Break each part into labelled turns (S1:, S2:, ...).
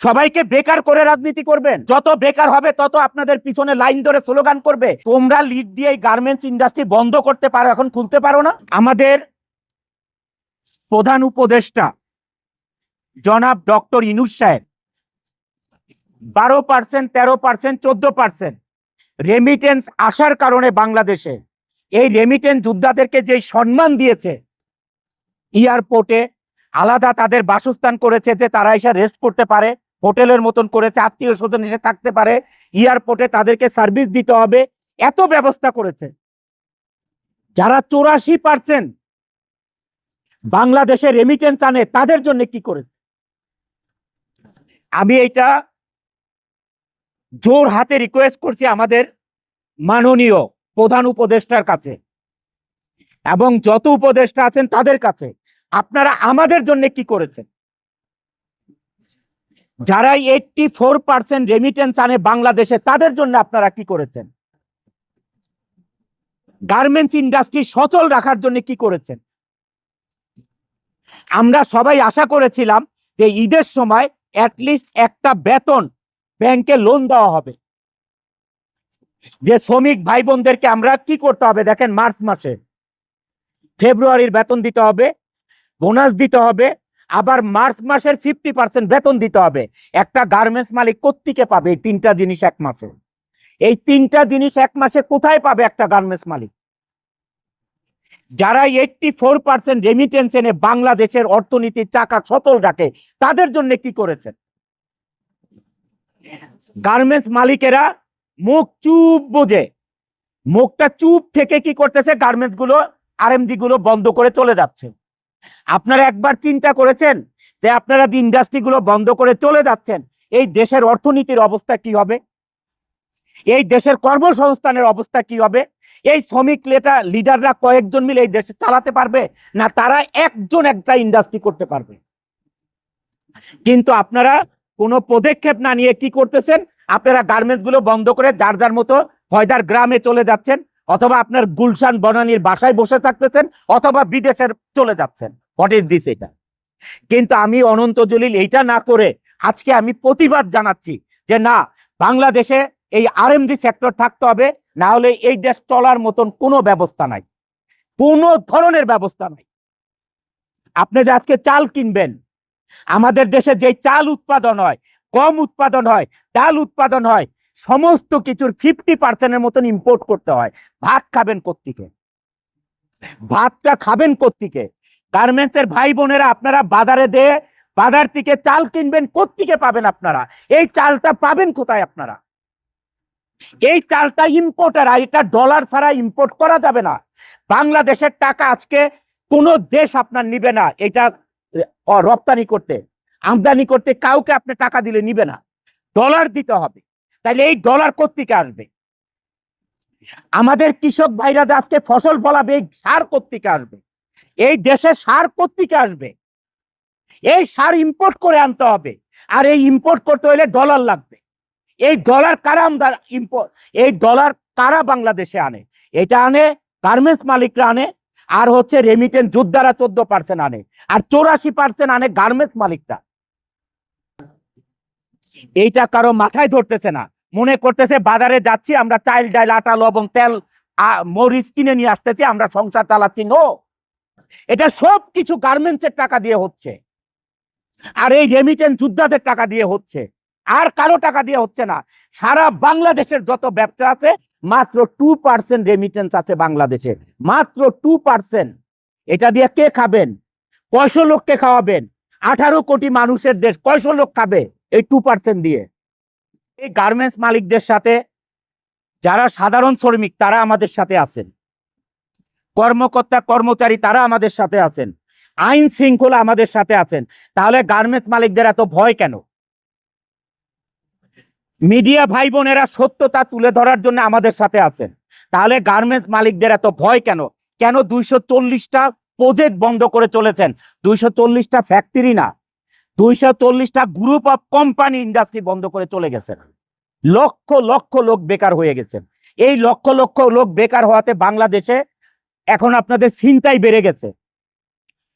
S1: সবাইকে বেকার করে রাজনীতি করবেন? যত বেকার হবে তত আপনাদের পিছনে লাইন ধরে স্লোগান করবে। তোমরা লিড দিয়ে গার্মেন্টস ইন্ডাস্ট্রি বন্ধ করতে পারো, এখন খুলতে পারো না? আমাদের প্রধান উপদেষ্টা জনাব ডক্টর ইউনূস সাহেব 12%, 13%, 14% রেমিটেন্স আসার কারণে বাংলাদেশে এই রেমিটেন্স যোদ্ধাদেরকে যে সম্মান দিয়েছে, এয়ারপোর্টে আলাদা তাদের বাসস্থান করেছে যে তারা এসে রেস্ট করতে পারে, হোটেলের মতন করেছে, আত্মীয় স্বজন এসে থাকতে পারে, এয়ারপোর্টে তাদেরকে সার্ভিস দিতে হবে, এত ব্যবস্থা করেছে। যারা 84% বাংলাদেশে রেমিটেন্স আনে তাদের জন্য কি করেছে? আমি এইটা জোর হাতে রিকোয়েস্ট করছি আমাদের মাননীয় প্রধান উপদেষ্টার কাছে এবং যত উপদেষ্টা আছেন তাদের কাছে, আপনারা আমাদের জন্য কি করেছেন? যারা 84% রেমিটেন্স আনে বাংলাদেশে তাদের জন্য আপনারা কি করেছেন? গার্মেন্টস ইন্ডাস্ট্রি সচল রাখার জন্য কি করেছেন? আমরা সবাই আশা করেছিলাম যে ঈদের সময় অ্যাটলিস্ট একটা বেতন ব্যাংকে লোন দেওয়া হবে, যে শ্রমিক ভাই বোনদেরকে আমরা কি করতে হবে দেখেন, মার্চ মাসে ফেব্রুয়ারির বেতন দিতে হবে, বোনাস দিতে হবে, আবার মার্চ মাসের 50% বেতন দিতে হবে। একটা গার্মেন্টস মালিক কোত্থেকে পাবে এই তিনটা জিনিস এক মাসে? এই তিনটা জিনিস এক মাসে কোথায় পাবে একটা গার্মেন্টস মালিক? যারা 84% রেমিটেন্স এনে বাংলাদেশের অর্থনীতির চাকা সচল রাখে তাদের জন্য কি করেছেন? গার্মেন্টস মালিকেরা মুখ চুপ বোঝে, মুখটা চুপ থেকে কি করতেছে, গার্মেন্টস গুলো আরএমজি গুলো বন্ধ করে চলে যাচ্ছে। আপনারা একবার চিন্তা করেছেন যে আপনারা যে ইন্ডাস্ট্রি গুলো বন্ধ করে চলে যাচ্ছেন, এই দেশের অর্থনীতির অবস্থা কি হবে? এই দেশের কর্মসংস্থানের অবস্থা কি হবে? এই শ্রমিক লিডাররা কয়েকজন মিলে এই দেশে চালাতে পারবে না? তারা একজন একটা ইন্ডাস্ট্রি করতে পারবে? কিন্তু আপনারা কোনো পদক্ষেপ না নিয়ে কি করতেছেন? আপনারা গার্মেন্টস গুলো বন্ধ করে যার যার মতো হয়দার গ্রামে চলে যাচ্ছেন, অথবা আপনার গুলশান বনানীর বাসায় বসে থাকতেছেন, অথবা বিদেশের চলে যাচ্ছেন। What is this? এটা কিন্তু আমি অনন্ত জলিল এইটা না করে আজকে আমি প্রতিবাদ জানাচ্ছি যে না, বাংলাদেশে এই আরএমজি সেক্টর থাকতে হবে, না হলে এই দেশ চলার মতন কোনো ব্যবস্থা নাই, কোনো ধরনের ব্যবস্থা নাই। আপনি যে আজকে চাল কিনবেন, আমাদের দেশে যে চাল উৎপাদন হয়, কম উৎপাদন হয়, ডাল উৎপাদন হয়, সমস্ত কিছুর 50%-এর মতন ইম্পোর্ট করতে হয়। ভাত খাবেন কোত্থেকে? ভাতটা খাবেন কোত্থেকে? গার্মেন্টসের ভাই বোনেরা আপনারা বাজার থেকে চাল কিনবেন, কোত্থেকে পাবেন আপনারা? এই চালটা পাবেন কোথায় আপনারা? এই চালটা ইম্পোর্টার, আর এটা ডলার ছাড়া ইম্পোর্ট করা যাবে না। বাংলাদেশের টাকা আজকে কোন দেশ আপনার নিবে না এটা রপ্তানি করতে, আমদানি করতে। কাউকে আপনি টাকা দিলে নিবে না, ডলার দিতে হবে। তাইলে এই ডলার কোত্থেকে আসবে? আমাদের কৃষক ভাইরা আজকে ফসল ফলাবে, এই সার কোত্থেকে আসবে? এই দেশে সার কোত্থেকে আসবে? এই সার ইম্পোর্ট করে আনতে হবে, আর এই ইম্পোর্ট করতে হলে ডলার লাগবে। এই ডলার কারা ইম্পোর্ট, এই ডলার কারা বাংলাদেশে আনে? এটা আনে গার্মেন্টস মালিকরা আনে, আর হচ্ছে রেমিটেন্স যোদ্ধারা 14% আনে, আর 84% আনে গার্মেন্টস মালিকরা। এইটা কারো মাথায় ধরতেছে না, মনে করতেছে বাজারে যাচ্ছি আমরা, চাল ডাল আটা লবণ তেল মরিচ কিনে নিয়ে আসতেছি, আমরা সংসার চালাচ্ছি। নো, এটা সব কিছু গার্মেন্টসের টাকা দিয়ে হচ্ছে, আর এই রেমিটেন্স যোদ্ধাদের টাকা দিয়ে হচ্ছে, আর কারো টাকা দিয়ে হচ্ছে না। সারা বাংলাদেশের যত ব্যবসা আছে মাত্র 2% রেমিটেন্স আছে বাংলাদেশে, মাত্র 2%। এটা দিয়ে কে খাবেন? কয়শো লোককে খাওয়াবেন? 18 কোটি মানুষের দেশ, কয়শো লোক খাবে এই 2% দিয়ে? এই গার্মেন্টস মালিকদের সাথে যারা সাধারণ শ্রমিক তারা আমাদের সাথে আছেন, কর্মকর্তা কর্মচারী তারা আমাদের সাথে আছেন, আইন শৃঙ্খলা আমাদের সাথে আছেন। তাহলে গার্মেন্টস মালিকদের এত ভয় কেন? মিডিয়া ভাই বোনেরা সত্যতা তুলে ধরার জন্য আমাদের সাথে আছেন, তাহলে গার্মেন্টস মালিকদের এত ভয় কেন? কেন 240টা প্রজেক্ট বন্ধ করে চলেছেন? 240টা ফ্যাক্টরি না, 240টা গ্রুপ অফ কোম্পানি ইন্ডাস্ট্রি বন্ধ করে চলে গেছেন। লক্ষ লক্ষ লোক বেকার হয়ে গেছেন। এই লক্ষ লক্ষ লোক বেকার হওয়াতে বাংলাদেশে এখন আপনাদের ছিনতাই বেড়ে গেছে,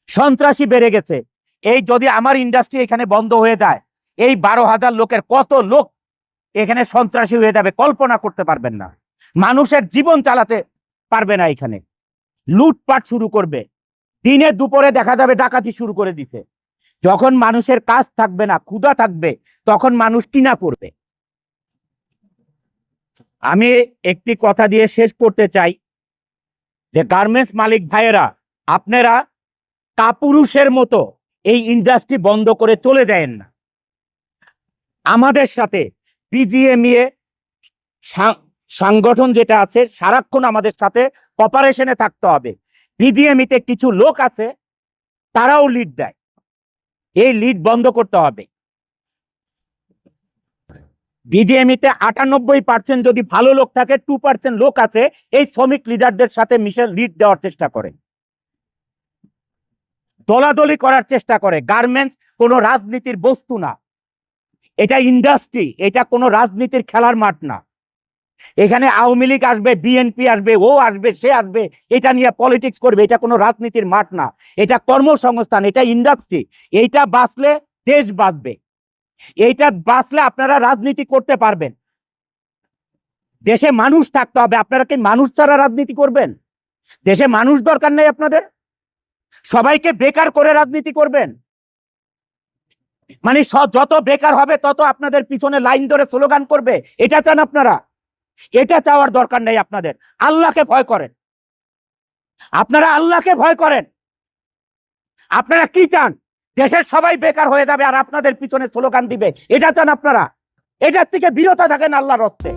S1: সন্ত্রাসী বেড়ে গেছে। এই যদি আমার ইন্ডাস্ট্রি এখানে বন্ধ হয়ে যায়, এই 12,000 লোকের কত লোক এখানে সন্ত্রাসী হয়ে যাবে কল্পনা করতে পারবেন না। মানুষের জীবন চালাতে পারবে না, এখানে লুটপাট শুরু করবে, দিনে দুপুরে দেখা যাবে ডাকাতি শুরু করে দিতে। যখন মানুষের কাজ থাকবে না, ক্ষুধা থাকবে, তখন মানুষ কিনা করবে। আমি একটি কথা দিয়ে শেষ করতে চাই যে গার্মেন্টস মালিক ভাইয়েরা, আপনারা কাপুরুষের মতো এই ইন্ডাস্ট্রি বন্ধ করে চলে যায়েন না। আমাদের সাথে বিজিএমইএ সংগঠন যেটা আছে সারাক্ষণ আমাদের সাথে কপারেশনে থাকতে হবে। বিজিএমইতে কিছু লোক আছে, তারাও লিড দেয়, এই লিড বন্ধ করতে হবে। বিজিএমইতে 98% যদি ভালো লোক থাকে, 2% লোক আছে এই শ্রমিক লিডারদের সাথে মিশে লিড দেওয়ার চেষ্টা করে, দলাদলি করার চেষ্টা করে। গার্মেন্টস কোনো রাজনীতির বস্তু না, এটা ইন্ডাস্ট্রি, এটা কোনো রাজনীতির খেলার মাঠ না। এখানে আওয়ামী লীগ আসবে, বিএনপি আসবে, ও আসবে, সে আসবে, এটা নিয়ে পলিটিক্স করবে। এটা কোনো রাজনীতির মাঠ না, এটা কর্মসংস্থান, এটা ইন্ডাস্ট্রি। এইটা বাঁচলে দেশ বাঁচবে, এইটা বাঁচলে আপনারা রাজনীতি করতে পারবেন। দেশে মানুষ থাকতে হবে। আপনারা কি মানুষ ছাড়া রাজনীতি করবেন? দেশে মানুষ দরকার নেই আপনাদের? সবাইকে বেকার করে রাজনীতি করবেন? মানে যত বেকার হবে তত আপনাদের পিছনে লাইন ধরে স্লোগান করবে, এটা চান আপনারা? এটা চাওয়ার দরকার নেই আপনাদের। আল্লাহকে ভয় করেন, আপনারা আল্লাহকে ভয় করেন। আপনারা কি চান? দেশের সবাই বেকার হয়ে যাবে আর আপনাদের পিছনে স্লোগান দিবে, এটা চান আপনারা? এটার থেকে বিরত থাকেন আল্লাহর হস্তে।